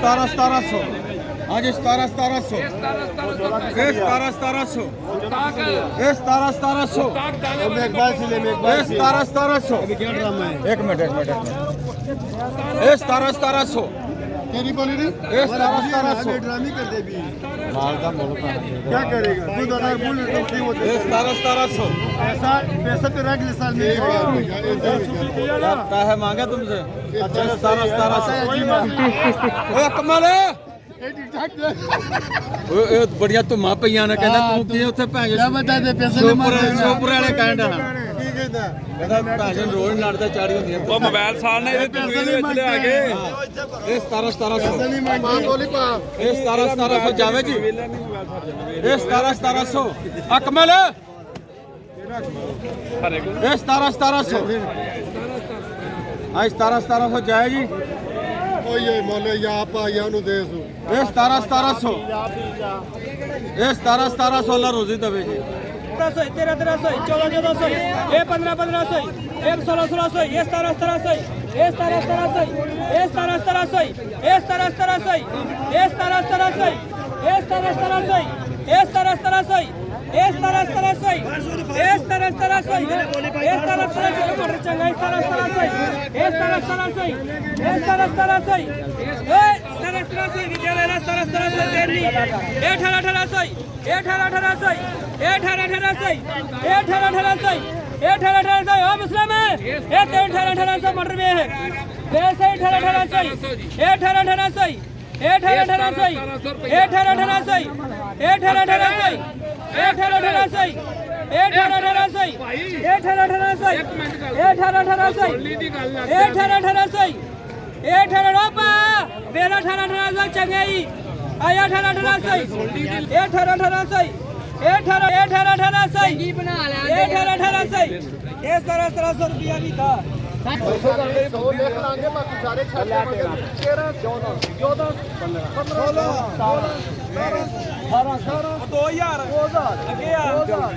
1700 हाँ जी 1700 ये 1700 ये 1700 एक मिनट ये 1700 तेरी बोली नहीं ये 1700 ड्रामी कर दे भी माल का मुल्क क्या करेगा खुद अगर बोल तो सही होते ये 1700 पैसा पैसा तेरा अगले साल मिलेगा लगता है मांगा तुमसे 1700 कमल ਇਹ ਬੜੀਆਂ ਧੁੰਮਾਂ ਪਈਆਂ ਨੇ ਕਹਿੰਦਾ ਤੂੰ ਕੀ ਉੱਥੇ ਭੈਣ क्या बता दे पैसे ले मार ਸ਼ੋਪਰ ਵਾਲੇ ਕਹਿੰਦਾ की कहता ਕਹਿੰਦਾ ਭੈਣ ਰੋਜ਼ ਲੜਦਾ ਚਾੜੀ ਹੁੰਦੀਆਂ ਉਹ ਮੋਬਾਈਲ ਸਾਲ ਨੇ ਇਹਦੇ ਟੁਕੜੀ ਦੇ ਵਿੱਚ ਲਿਆ ਕੇ ਇਹ 1700 नहीं मांग बोली पा ਇਹ 1700 ਜਾਵੇ ਜੀ ਇਹ 1700 ਅਕਮਲ ਇਹ 1700 ਆ 1700 ਜਾਏ ਜੀ ओ ये मोले या पा या नु दे सु ਇਹ 1700 ਇਹ 1700 ਅੱਲਾ ਰੋਜ਼ੀ ਦੇਵੇ ਜੀ 1300 1400 ये 1500 ये 1600 ये 1700 ये 1700 ये 1700 ये 1700 ये 1700 ये 1700 ये 1700 ये 1700 ये 1700 ये 1700 मटर चंगा 1700 ये 1700 ये 1700 ये 1700 विद्यालय 1700 देनी ये 1800 ये 1800 ये 1800 ये 1800 ये 1800 ओ मुस्लिम है ये 1800 मटर में है वैसे 1800 ये 1800 ये 1800 ये 1800 ये 1800 ये 1800 ये 1800 ये 1800 ये 1800 ये 1800 ये 1800 मेरा 1800 चंगाई आया 1800 ये 1800 ये 1800 ये 1800 ये 1700 रुपया भी था सौ देख लांगे बाकी सारे छाले मगर 13 14 15 16 17 2000 अगे आ 2000